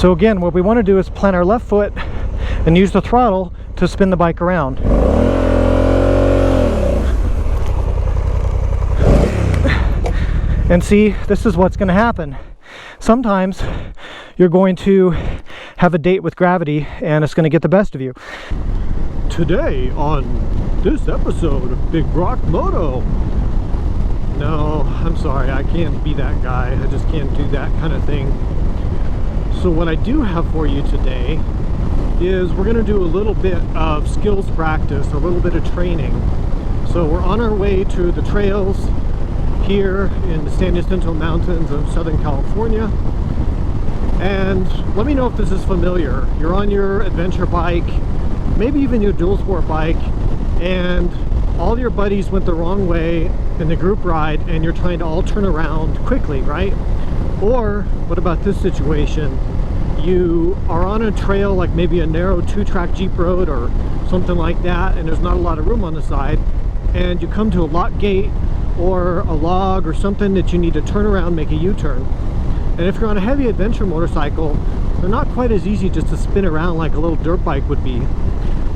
So again, what we want to do is plant our left foot and use the throttle to spin the bike around. And see, this is what's going to happen. Sometimes you're going to have a date with gravity and it's going to get the best of you. Today on this episode of Big Rock Moto. No, I'm sorry, I can't be that guy. I just can't do that kind of thing. So what I do have for you today is we're going to do a little bit of skills practice, a little bit of training. So we're on our way to the trails here in the San Jacinto Mountains of Southern California. And let me know if this is familiar. You're on your adventure bike, maybe even your dual sport bike, and all your buddies went the wrong way in the group ride and you're trying to all turn around quickly, right? Or what about this situation? You are on a trail, like maybe a narrow 2-track Jeep road or something like that, and there's not a lot of room on the side, and you come to a lock gate or a log or something that you need to turn around, make a U-turn. And if you're on a heavy adventure motorcycle, they're not quite as easy just to spin around like a little dirt bike would be.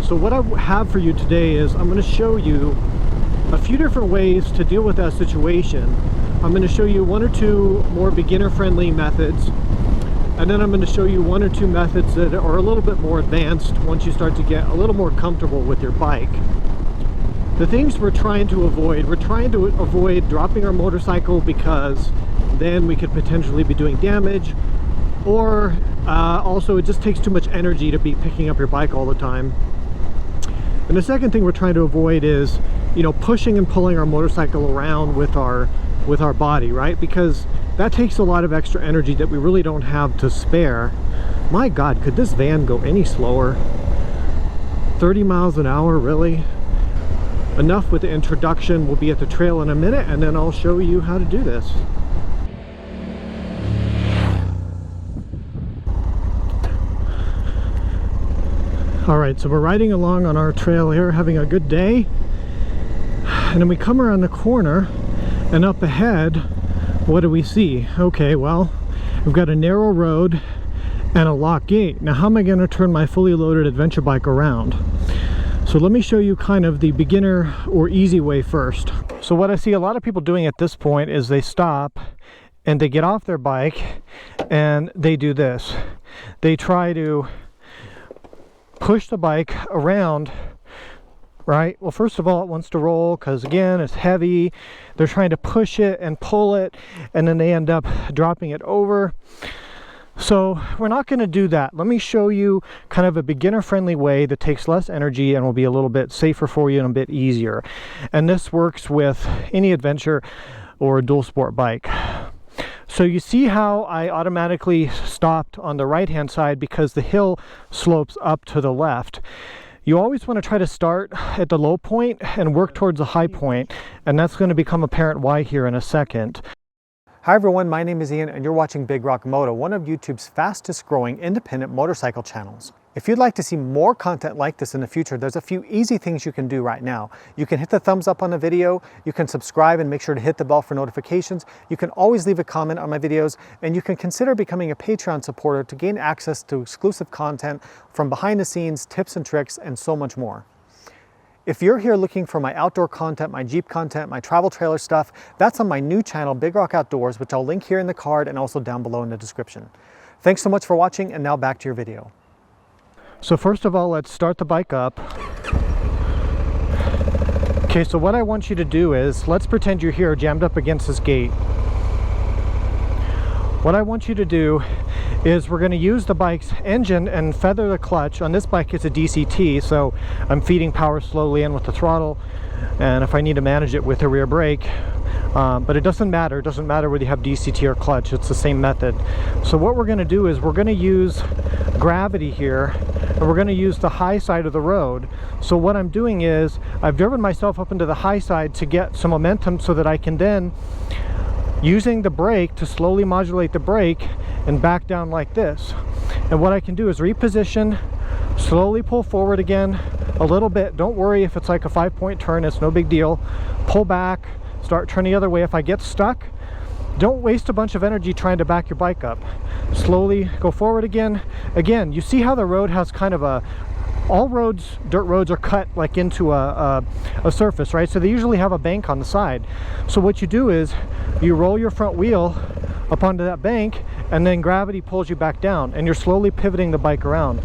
So what I have for you today is I'm going to show you a few different ways to deal with that situation. I'm going to show you 1 or 2 more beginner-friendly methods, and then I'm going to show you 1 or 2 methods that are a little bit more advanced once you start to get a little more comfortable with your bike. The things we're trying to avoid dropping our motorcycle, because then we could potentially be doing damage, or also it just takes too much energy to be picking up your bike all the time. And the second thing we're trying to avoid is, you know, pushing and pulling our motorcycle around with our body, right? Because that takes a lot of extra energy that we really don't have to spare. My God, could this van go any slower? 30 miles an hour, really? Enough with the introduction. We'll be at the trail in a minute and then I'll show you how to do this. Alright, so we're riding along on our trail here, having a good day. And then we come around the corner and up ahead, what do we see? Okay, well, we've got a narrow road and a lock gate. Now how am I going to turn my fully loaded adventure bike around? So let me show you kind of the beginner or easy way first. So what I see a lot of people doing at this point is they stop and they get off their bike and they do this. They try to push the bike around, right? Well, first of all, it wants to roll because, again, it's heavy. They're trying to push it and pull it, and then they end up dropping it over. So we're not going to do that. Let me show you kind of a beginner-friendly way that takes less energy and will be a little bit safer for you and a bit easier. And this works with any adventure or dual sport bike. So you see how I automatically stopped on the right-hand side because the hill slopes up to the left. You always want to try to start at the low point and work towards the high point, and that's going to become apparent why here in a second. Hi everyone, my name is Ian and you're watching Big Rock Moto, one of YouTube's fastest growing independent motorcycle channels. If you'd like to see more content like this in the future, there's a few easy things you can do right now. You can hit the thumbs up on the video, you can subscribe and make sure to hit the bell for notifications, you can always leave a comment on my videos, and you can consider becoming a Patreon supporter to gain access to exclusive content from behind the scenes, tips and tricks, and so much more. If you're here looking for my outdoor content, my Jeep content, my travel trailer stuff, that's on my new channel, Big Rock Outdoors, which I'll link here in the card and also down below in the description. Thanks so much for watching, and now back to your video. So first of all, let's start the bike up. Okay, so what I want you to do is, let's pretend you're here jammed up against this gate. What I want you to do is we're going to use the bike's engine and feather the clutch. On this bike it's a DCT, so I'm feeding power slowly in with the throttle, and if I need to manage it with a rear brake, but it doesn't matter whether you have DCT or clutch, it's the same method. So what we're going to do is we're going to use gravity here, and we're going to use the high side of the road. So what I'm doing is I've driven myself up into the high side to get some momentum so that I can then, using the brake to slowly modulate the brake and back down like this. And what I can do is reposition, slowly pull forward again a little bit. Don't worry if it's like a 5-point turn, it's no big deal. Pull back, start turning the other way. If I get stuck, don't waste a bunch of energy trying to back your bike up. slowly go forward again. Again, you see how the road has kind of a, all roads, dirt roads, are cut like into a surface, right? So they usually have a bank on the side. So what you do is you roll your front wheel up onto that bank, and then gravity pulls you back down, and you're slowly pivoting the bike around.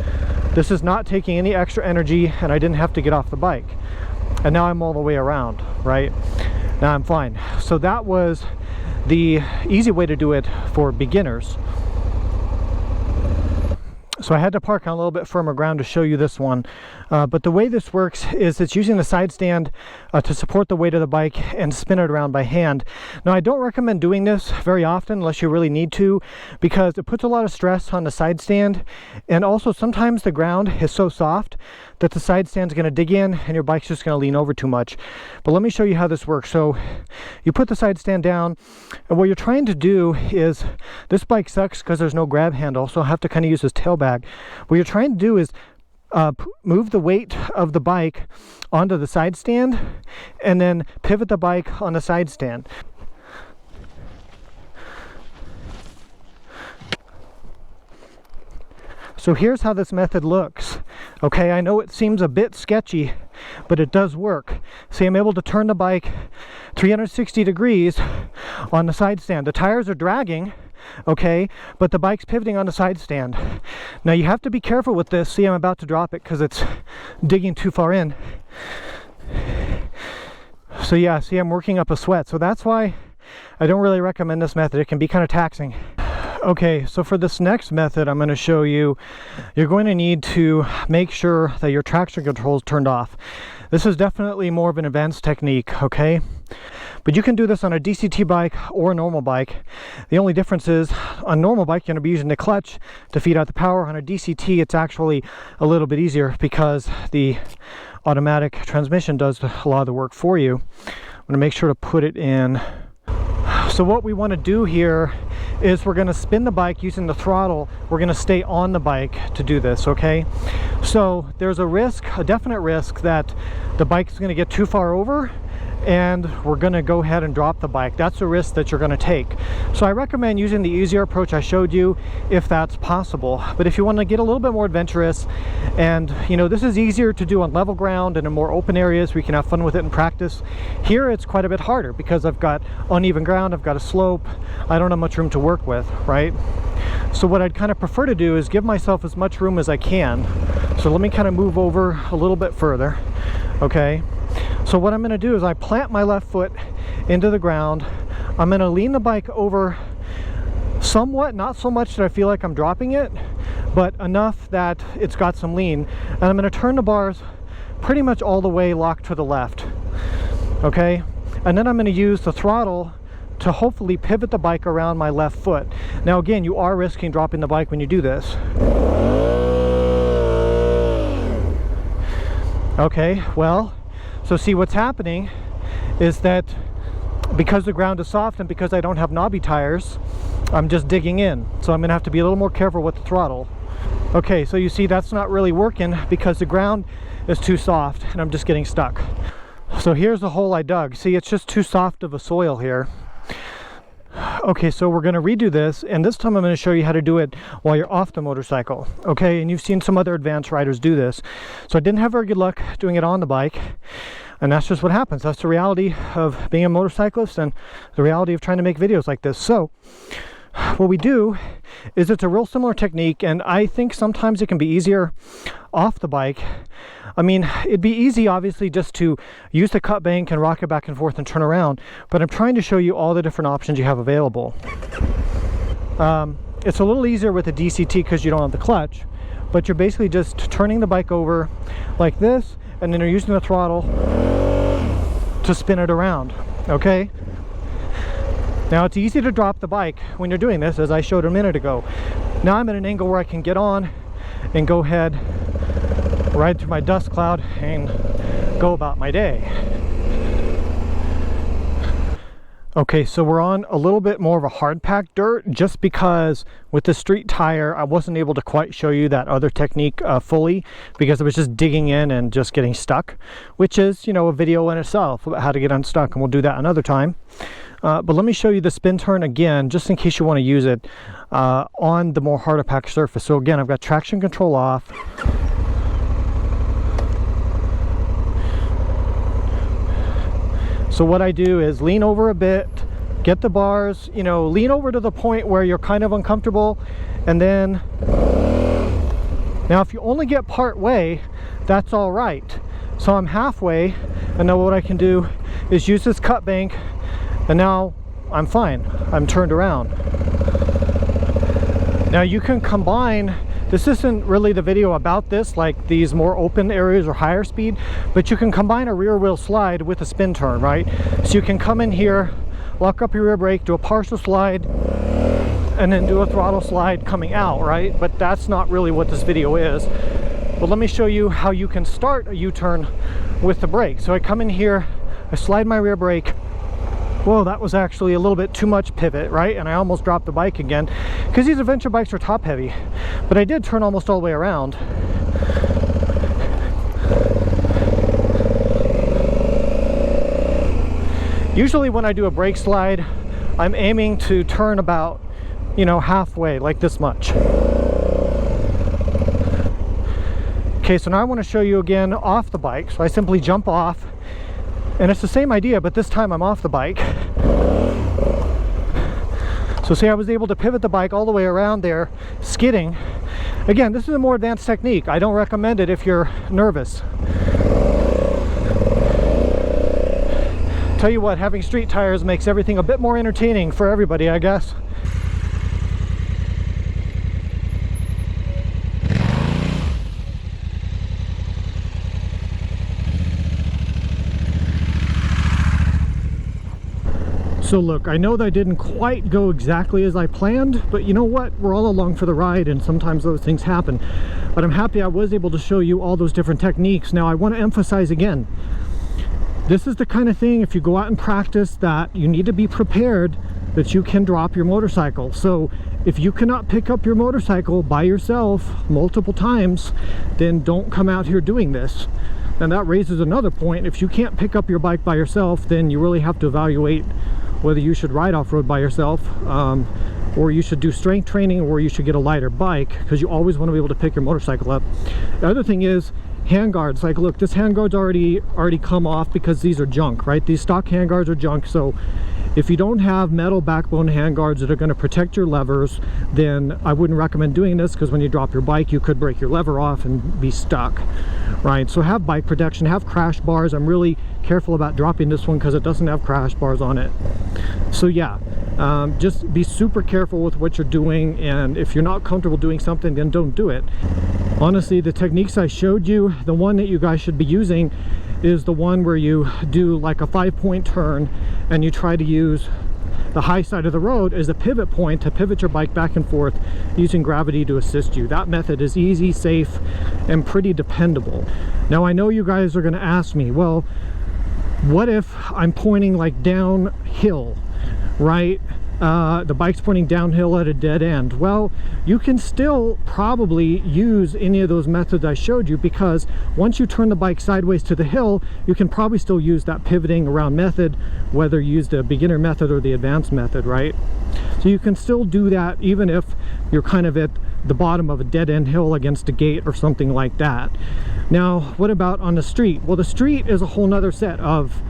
This is not taking any extra energy, and I didn't have to get off the bike. And now I'm all the way around, right? Now I'm fine. So that was the easy way to do it for beginners. So I had to park on a little bit firmer ground to show you this one. But the way this works is it's using the side stand to support the weight of the bike and spin it around by hand. Now, I don't recommend doing this very often unless you really need to, because it puts a lot of stress on the side stand. And also sometimes the ground is so soft that the side stand's going to dig in and your bike's just going to lean over too much. But let me show you how this works. So you put the side stand down, and what you're trying to do is, this bike sucks because there's no grab handle, so I'll have to kind of use this tail bag. What you're trying to do is move the weight of the bike onto the side stand and then pivot the bike on the side stand. So here's how this method looks. Okay, I know it seems a bit sketchy, but it does work. See, I'm able to turn the bike 360 degrees on the side stand. The tires are dragging, okay, but the bike's pivoting on the side stand. Now you have to be careful with this. See, I'm about to drop it because it's digging too far in. So yeah, see, I'm working up a sweat. So that's why I don't really recommend this method. It can be kind of taxing. Okay, so for this next method I'm going to show you, you're going to need to make sure that your traction control is turned off. This is definitely more of an advanced technique, okay? But you can do this on a DCT bike or a normal bike. The only difference is, on a normal bike you're going to be using the clutch to feed out the power. On a DCT it's actually a little bit easier because the automatic transmission does a lot of the work for you. I'm going to make sure to put it in. So what we want to do here is we're going to spin the bike using the throttle. We're going to stay on the bike to do this, okay? So there's a risk, a definite risk, that the bike is going to get too far over and we're going to go ahead and drop the bike. That's a risk that you're going to take. So I recommend using the easier approach I showed you if that's possible. But if you want to get a little bit more adventurous, and you know, this is easier to do on level ground and in more open areas where you can have fun with it in practice. Here it's quite a bit harder because I've got uneven ground, I've got a slope, I don't have much room to work with, right? So what I'd kind of prefer to do is give myself as much room as I can. So let me kind of move over a little bit further, okay? So what I'm going to do is I plant my left foot into the ground. I'm going to lean the bike over somewhat, not so much that I feel like I'm dropping it, but enough that it's got some lean. And I'm going to turn the bars pretty much all the way locked to the left, okay? And then I'm going to use the throttle to hopefully pivot the bike around my left foot. Now again, you are risking dropping the bike when you do this. Okay, well, so see, what's happening is that because the ground is soft and because I don't have knobby tires, I'm just digging in. So I'm going to have to be a little more careful with the throttle. Okay, so you see that's not really working because the ground is too soft and I'm just getting stuck. So here's the hole I dug. See, it's just too soft of a soil here. Okay, so we're going to redo this, and this time I'm going to show you how to do it while you're off the motorcycle, okay? And you've seen some other advanced riders do this. So I didn't have very good luck doing it on the bike, and that's just what happens. That's the reality of being a motorcyclist and the reality of trying to make videos like this. So what we do is, it's a real similar technique, and I think sometimes it can be easier off the bike. I mean, it'd be easy obviously just to use the cut bank and rock it back and forth and turn around, but I'm trying to show you all the different options you have available. It's a little easier with the DCT because you don't have the clutch, but you're basically just turning the bike over like this, and then you're using the throttle to spin it around, okay? Now it's easy to drop the bike when you're doing this, as I showed a minute ago. Now I'm at an angle where I can get on and go ahead, ride through my dust cloud and go about my day. Okay, so we're on a little bit more of a hard packed dirt, just because with the street tire I wasn't able to quite show you that other technique fully, because it was just digging in and just getting stuck, which is, you know, a video in itself about how to get unstuck, and we'll do that another time. But let me show you the spin turn again, just in case you want to use it. on the more harder packed surface. So again, I've got traction control off. So what I do is lean over a bit, get the bars, you know, lean over to the point where you're kind of uncomfortable, and then, now if you only get part way, that's all right. So I'm halfway, and now what I can do is use this cut bank, and now I'm fine. I'm turned around. Now you can combine, this isn't really the video about this, like these more open areas or higher speed, but you can combine a rear wheel slide with a spin turn, right? So you can come in here, lock up your rear brake, do a partial slide, and then do a throttle slide coming out, right? But that's not really what this video is. But let me show you how you can start a U-turn with the brake. So I come in here, I slide my rear brake. Whoa, that was actually a little bit too much pivot, right? And I almost dropped the bike again, because these adventure bikes are top heavy. But I did turn almost all the way around. Usually when I do a brake slide, I'm aiming to turn about, you know, halfway, like this much. Okay, so now I want to show you again off the bike. So I simply jump off, and it's the same idea, but this time I'm off the bike. So see, I was able to pivot the bike all the way around there, skidding. Again, this is a more advanced technique. I don't recommend it if you're nervous. Tell you what, having street tires makes everything a bit more entertaining for everybody, I guess. So look, I know that I didn't quite go exactly as I planned, but you know what? We're all along for the ride, and sometimes those things happen. But I'm happy I was able to show you all those different techniques. Now I want to emphasize again, this is the kind of thing, if you go out and practice, that you need to be prepared that you can drop your motorcycle. So if you cannot pick up your motorcycle by yourself multiple times, then don't come out here doing this. And that raises another point. If you can't pick up your bike by yourself, then you really have to evaluate whether you should ride off-road by yourself, or you should do strength training, or you should get a lighter bike, because you always want to be able to pick your motorcycle up. The other thing is handguards. Like, look, this handguard's already come off because these are junk, right? These stock handguards are junk. So if you don't have metal backbone handguards that are going to protect your levers, then I wouldn't recommend doing this, because when you drop your bike, you could break your lever off and be stuck, right? So have bike protection, have crash bars. I'm really careful about dropping this one because it doesn't have crash bars on it. So yeah, just be super careful with what you're doing, and if you're not comfortable doing something, then don't do it. Honestly, the techniques I showed you, the one that you guys should be using is the one where you do like a 5-point turn, and you try to use the high side of the road as a pivot point to pivot your bike back and forth using gravity to assist you. That method is easy, safe, and pretty dependable. Now I know you guys are going to ask me, well, what if I'm pointing like downhill, right? The bike's pointing downhill at a dead end. Well, you can still probably use any of those methods I showed you, because once you turn the bike sideways to the hill, you can probably still use that pivoting around method, whether you use the beginner method or the advanced method, right? So you can still do that even if you're kind of at the bottom of a dead-end hill against a gate or something like that. Now, what about on the street? Well, the street is a whole nother set of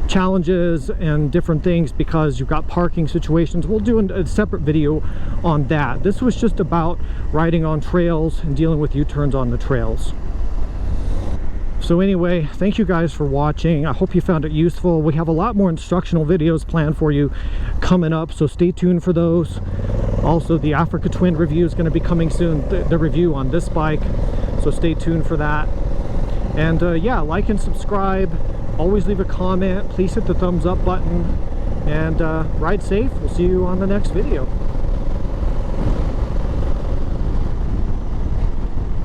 challenges and different things, because you've got parking situations. We'll do a separate video on that. This was just about riding on trails and dealing with U-turns on the trails. So anyway, thank you guys for watching. I hope you found it useful. We have a lot more instructional videos planned for you coming up, so stay tuned for those. Also, the Africa Twin review is going to be coming soon, the review on this bike, so stay tuned for that. And yeah, like and subscribe. Always leave a comment. Please hit the thumbs up button, and ride safe. We'll see you on the next video.